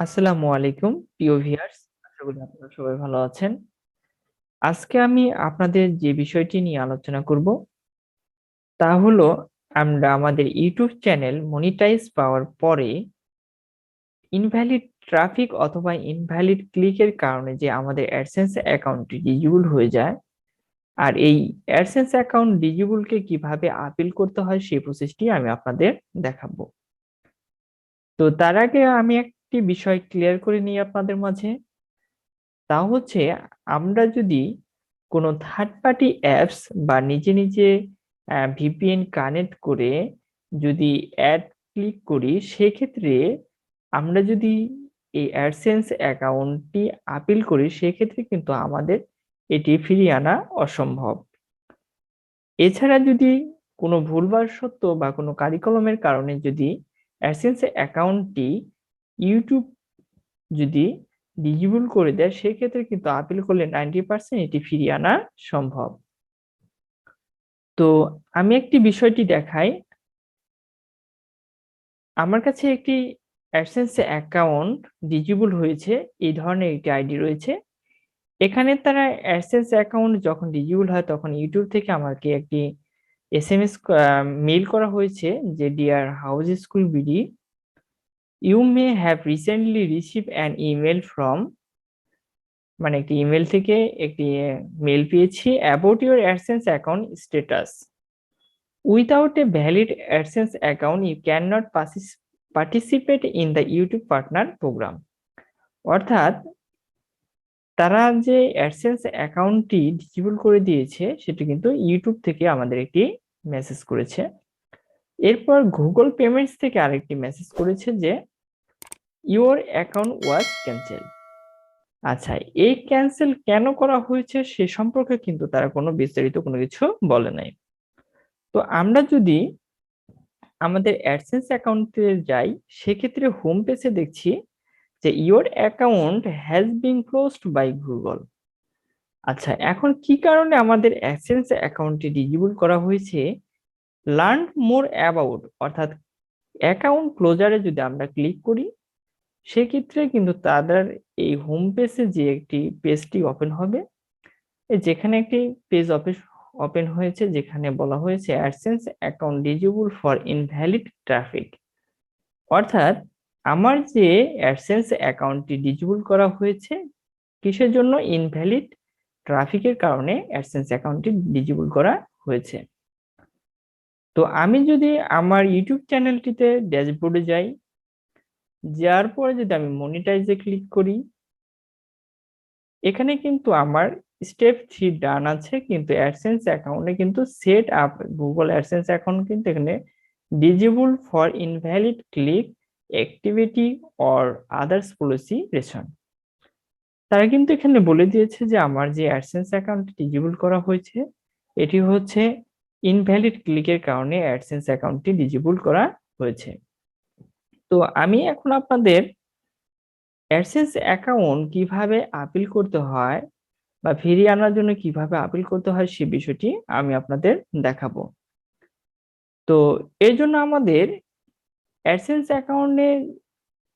আসসালামু আলাইকুম প্রিয় ভিউয়ার্স, আশা করি আপনারা সবাই ভালো আছেন। আজকে আমি আপনাদের যে বিষয়টি নিয়ে আলোচনা করব তা হলো আমরা আমাদের ইউটিউব চ্যানেল মনিটাইজ পাওয়ার পরে ইনভ্যালিড ট্রাফিক অথবা ইনভ্যালিড ক্লিকের কারণে যে আমাদের অ্যাডসেন্স অ্যাকাউন্টটি ডিজেবল হয়ে যায়, আর এই অ্যাডসেন্স অ্যাকাউন্ট ডিজেবলকে কিভাবে আপিল করতে হয় সেই প্রসেসটি আমি আপনাদের দেখাবো। তো তার আগে আমি একটি বিষয় ক্লিয়ার করে নিই আপনাদের মাঝে। তা হচ্ছে, আমরা যদি কোনো থার্ড পার্টি অ্যাপস বা নিজে নিজে ভিপিএন কানেক্ট করে যদি অ্যাড ক্লিক করি, সেক্ষেত্রে আমরা যদি এই অ্যাডসেন্স অ্যাকাউন্টটি আপিল করি, সেক্ষেত্রে কিন্তু আমাদের এটি ফিরিয়ে আনা অসম্ভব। এছাড়া যদি কোনো ভুলবশত বা কোনো কারিকলমের কারণে যদি অ্যাডসেন্স অ্যাকাউন্টটি ইউটিউব যদি ডিজেবল করে দেয়, সেক্ষেত্রে কিন্তু আপিল করলে 90% এটি ফিরিয়ে আনা সম্ভব। তো আমি একটি বিষয়টি দেখাই। আমার কাছে একটি অ্যাডসেন্স অ্যাকাউন্ট ডিজেবল হয়েছে, এই ধরনের একটি আইডি রয়েছে। এখানে তারা অ্যাডসেন্স অ্যাকাউন্ট যখন ডিজেবল হয় তখন ইউটিউব থেকে আমাকে একটি এসএমএস মেইল করা হয়েছে যে, dear House School BD, you may have recently receive an email from, মানে একটি ইমেল থেকে একটি মেল পেয়েছি, about your AdSense account status. Without a valid AdSense account you cannot participate in the YouTube Partner Program. অর্থাৎ তারা যে AdSense অ্যাকাউন্টটি disable করে দিয়েছে, সেটি কিন্তু ইউটিউব থেকে আমাদের একটি মেসেজ করেছে। এরপর গুগল পেমেন্টস থেকে আরেকটি মেসেজ করেছে যে, ইউর অ্যাকাউন্ট ওয়াজ ক্যান্সেল। আচ্ছা, এই ক্যান্সেল কেন করা হয়েছে সে সম্পর্কে কিন্তু তারা কোনো বিস্তারিত কোনো কিছু বলে নাই। তো আমরা যদি আমাদের অ্যাডসেন্স অ্যাকাউন্টে যাই, সেক্ষেত্রে হোম পেজে দেখছি যে your account has been closed by Google. আচ্ছা, এখন কি কারণে আমাদের অ্যাডসেন্স অ্যাকাউন্টটি ডিজেবল করা হয়েছে, লার্ন মোর অ্যাবাউট অর্থাৎ অ্যাকাউন্ট ক্লোজারে যদি আমরা ক্লিক করি, সেক্ষেত্রে কিন্তু তাদের এই হোম পেজে যে একটি পেজটি ওপেন হবে, যেখানে একটি পেজ ওপেন হয়েছে যেখানে বলা হয়েছে AdSense account disable for invalid traffic. অর্থাৎ আমার যে অ্যাডসেন্স অ্যাকাউন্টটি ডিজেবল করা হয়েছে কিসের জন্য, ইনভ্যালিড ট্রাফিকের কারণে অ্যাডসেন্স অ্যাকাউন্টটি ডিজেবল করা হয়েছে। তো আমি যদি আমার ইউটিউব চ্যানেলটিতে ড্যাশবোর্ডে যাই, যার পরে যদি আমি মনিটাইজে ক্লিক করি, এখানে কিন্তু আমার স্টেপ 3 ডান আছে, কিন্তু অ্যাডসেন্স অ্যাকাউন্টে কিন্তু set up Google AdSense account কিন্তু এখানে disable for invalid click activity or others policy ration. তারা কিন্তু এখানে বলে দিয়েছে যে আমার যে অ্যাডসেন্স অ্যাকাউন্ট ডিজেবল করা হয়েছে, এটি হচ্ছে ইনভ্যালিড ক্লিকের কারণে অ্যাডসেন্স অ্যাকাউন্টটি ডিজেবল করা হয়েছে। তো আমি এখন আপনাদের অ্যাডসেন্স অ্যাকাউন্ট কিভাবে আপিল করতে হয় বা ফিরিয়ে আনার জন্য কিভাবে আপিল করতে হয় সে বিষয়টি আমি আপনাদের দেখাবো। তো এর জন্য আমাদের অ্যাডসেন্স অ্যাকাউন্টে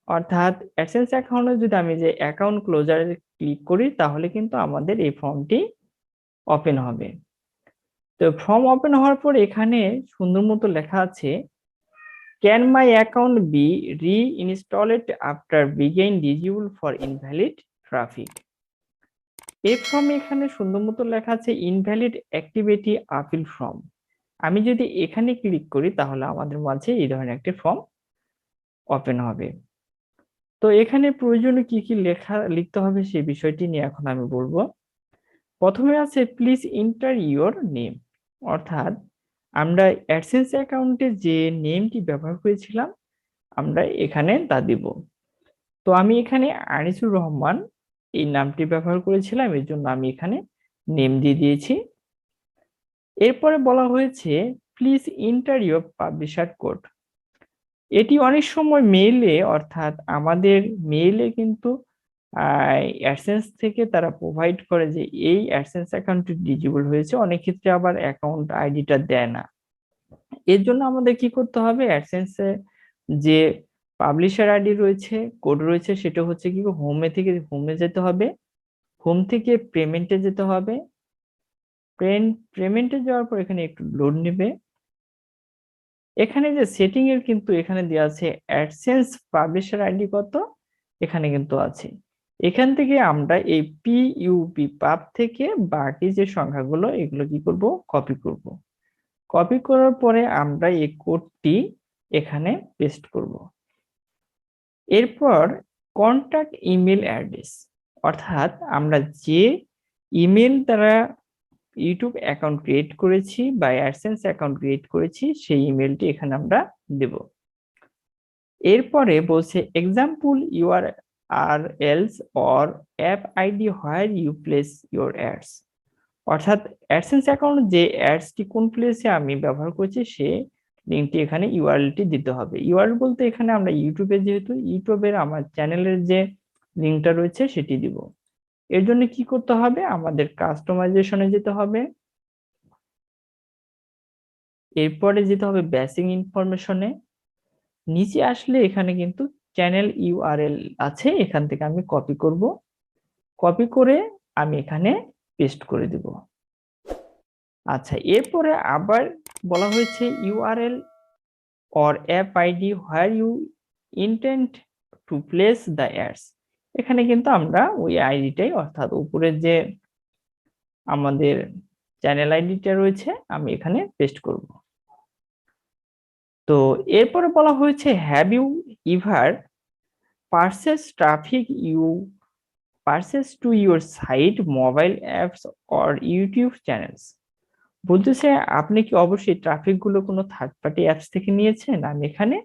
অর্থাৎ অ্যাডসেন্স অ্যাকাউন্টে যদি আমি যে অ্যাকাউন্ট ক্লোজারে ক্লিক করি, তাহলে কিন্তু আমাদের এই ফর্মটি ওপেন হবে। তো ফর্ম ওপেন হওয়ার পর এখানে সুন্দর মতো লেখা আছে, can my account be reinstalled after বিগেইন ডিজেবল ফর ইনভ্যালিড ট্রাফিক। এই ফর্মে এখানে সুন্দর মতো লেখা আছে ইনভ্যালিড অ্যাক্টিভিটি আপিল ফর্ম। আমি যদি এখানে ক্লিক করি, তাহলে আমাদের মাঝে এই ধরনের একটি ফর্ম ওপেন হবে। তো এখানে প্রয়োজনীয় কি কি লিখতে হবে সেই বিষয়টি নিয়ে এখন আমি বলবো। প্রথমে আছে প্লিজ এন্টার ইওর নেম, অর্থাৎ আমরা অ্যাডসেন্স অ্যাকাউন্টে যে নেমটি ব্যবহার করেছিলাম আমরা এখানে তা দিব। তো আমি এখানে আনিসুর রহমান এই নামটি ব্যবহার করেছিলাম, এর জন্য আমি এখানে নেম দিয়ে দিয়েছি। এরপরে বলা হয়েছে please enter your publisher code. এটি অনেক সময় মেইলে অর্থাৎ আমাদের মেইলে কিন্তু অ্যাডসেন্স থেকে তারা প্রোভাইড করে যে এই অ্যাডসেন্স অ্যাকাউন্টটি ডিজেবল হয়েছে, অনেক ক্ষেত্রে আবার অ্যাকাউন্ট আইডিটা দেয় না। এর জন্য আমাদের কি করতে হবে, অ্যাডসেন্সে যে পাবলিশার আইডি রয়েছে, কোড রয়েছে, সেটা হচ্ছে কি হোমে থেকে হোমে যেতে হবে, হোম থেকে পেমেন্টে যেতে হবে, পেমেন্টে যাওয়ার পর এখানে একটু লোড নেবে। এখানে যে সেটিং এর কিন্তু এখানে দেওয়া আছে অ্যাডসেন্স পাবলিশার আইডি কত, এখানে কিন্তু আছে। এখান থেকে আমরা এই পিইউপি পাব থেকে বাকি যে সংখ্যাগুলো এগুলো কি করব, কপি করব। কপি করার পরে আমরা এই কোডটি এখানে পেস্ট করব। এরপর কন্টাক্ট ইমেল অ্যাড্রেস, অর্থাৎ আমরা যে ইমেল দ্বারা ইউটিউব অ্যাকাউন্ট ক্রিয়েট করেছি বা অ্যাডসেন্স অ্যাকাউন্ট ক্রিয়েট করেছি সেই ইমেলটি এখানে আমরা দেব। এরপরে বলছে example URLs or app ID where you place your ads, অর্থাৎ অ্যাডসেন্স অ্যাকাউন্ট যে অ্যাডসটি কোন প্লেসে আমি ব্যবহার করছি সে লিঙ্কটি এখানে ইউআরএলটি দিতে হবে। ইউআরএল বলতে এখানে আমরা ইউটিউবে, যেহেতু ইউটিউবের আমার চ্যানেলের যে লিঙ্কটা রয়েছে সেটি দিব। এর জন্য কি করতে হবে, আমাদের কাস্টমাইজেশনে যেতে হবে, এরপরে যেতে হবে বেসিক ইনফরমেশনে, নিচে আসলে এখানে কিন্তু চ্যানেল ইউআরএল আছে, এখান থেকে আমি কপি করব, কপি করে আমি এখানে পেস্ট করে দিব। আচ্ছা, এরপরে আবার বলা হয়েছে URL or app ID where you intend to place the ads, এখানে কিন্তু আমরা ওই আইডিটাই, অর্থাৎ উপরের যে আমাদের চ্যানেল আইডিটা রয়েছে আমি এখানে পেস্ট করব। তো এরপরে বলা হয়েছে have you ever purchase traffic you purchase to your site mobile apps or YouTube channels, বলতেছে আপনি কি অবশ্যই ট্রাফিক গুলো কোনো থার্ড পার্টি অ্যাপস থেকে নিয়েছেন, আমি এখানে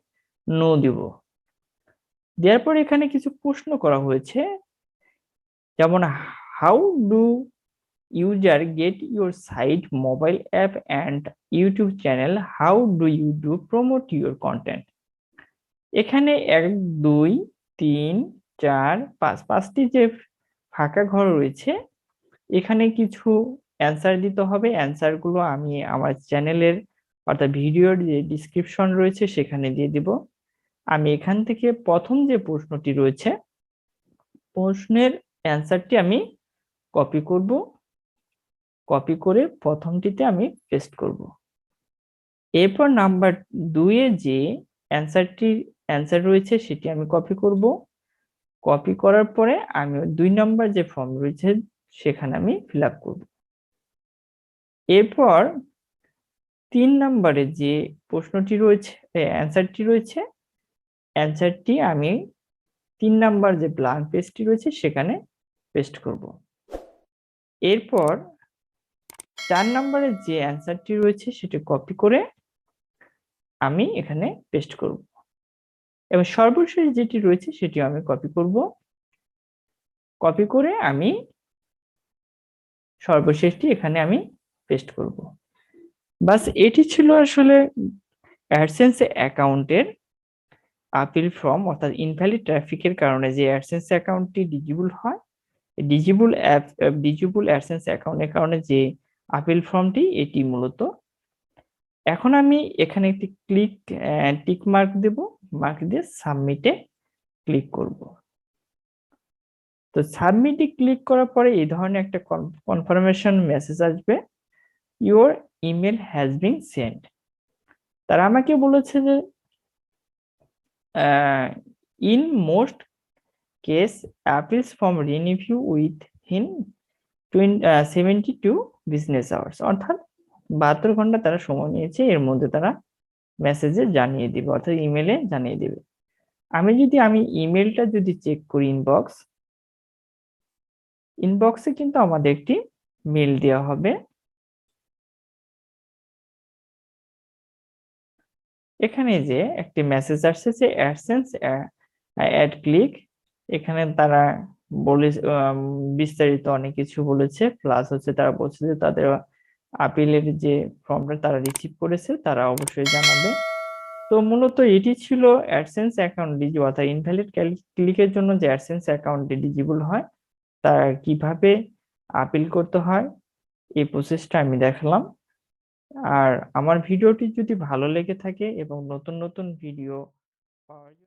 নো দিব। দেওয়ার পর এখানে কিছু প্রশ্ন করা হয়েছে, যেমন how do user get your site mobile app and YouTube channel, how do you do promote your content. এখানে 1 2 3 4 5 পাঁচটি যে ফাঁকা ঘর রয়েছে, এখানে কিছু অ্যান্সার দিতে হবে। অ্যান্সার গুলো আমি আমার চ্যানেলের অর্থাৎ ভিডিওর যে ডিসক্রিপশন রয়েছে সেখানে দিয়ে দিব। আমি এখান থেকে প্রথম যে প্রশ্নটি রয়েছে প্রশ্নের অ্যান্সারটি আমি কপি করব, কপি করে প্রথমটিতে আমি পেস্ট করব। এরপর নাম্বার 2 এ যে অ্যান্সার রয়েছে সেটি আমি কপি করব, কপি করার পরে আমি 2 নাম্বার যে ফর্ম রয়েছে সেখানে আমি ফিল আপ করব। এরপর 3 নাম্বারে যে প্রশ্নটি রয়েছে, অ্যান্সারটি রয়েছে, অ্যান্সারটি আমি 3 নাম্বার যে ব্ল্যাঙ্ক পেজটি রয়েছে সেখানে পেস্ট করব। এরপর 4 নাম্বারে যে অ্যান্সারটি রয়েছে সেটি কপি করে আমি এখানে পেস্ট করব, এবং সর্বশেষ যেটি রয়েছে সেটি আমি কপি করব, কপি করে আমি সর্বশেষটি এখানে আমি পেস্ট করব। বাস এটি ছিল আসলে অ্যাডসেন্স অ্যাকাউন্টের আপিল ফর্ম, অর্থাৎ ইনভ্যালিড ট্রাফিকের কারণে যে অ্যাডসেন্স অ্যাকাউন্টটি ডিজেবল হয়, ডিজেবল অ্যাডসেন্স অ্যাকাউন্টের কারণে যে আপিল ফর্মটি, এটি মূলত। এখন আমি এখানে একটি টিক মার্ক দেব, মার্ক দিয়ে সাবমিটে ক্লিক করব। তো সাবমিটে ক্লিক করার পরে এই ধরনের একটা কনফার্মেশন মেসেজ আসবে, your email has been send. তারা আমাকে বলেছে যে in most case appeals from review within 72 business hours, অর্থাৎ 72 ঘন্টা তারা সময় নিয়েছে, এর মধ্যে তারা মেসেজে জানিয়ে দিবে, অর্থাৎ ইমেলে জানিয়ে দিবে। আমি ইমেলটা যদি চেক করি, ইনবক্সে কিন্তু আমাদের একটি মেল দেওয়া হবে। এখানে যে একটি মেসেজ আসছে যে অ্যাডসেন্স অ্যাড ক্লিক, এখানে তারা বলে বিস্তারিত অনেক কিছু বলেছে, প্লাস হচ্ছে তারা বলছে যে তাদের আপিলের যে ফর্মটা তারা রিসিভ করেছে তারা অবশ্যই জানাবে। তো মূলত এটি ছিল অ্যাডসেন্স অ্যাকাউন্ট ডিজেবল, অর্থাৎ ইনভ্যালিড ক্লিকের জন্য যে অ্যাডসেন্স অ্যাকাউন্ট ডিজেবল হয় তার কিভাবে আপিল করতে হয় এই প্রসেসটা আমি দেখালাম। আর আমার ভিডিওটি যদি ভালো লেগে থাকে এবং নতুন নতুন ভিডিও পাওয়ার জন্য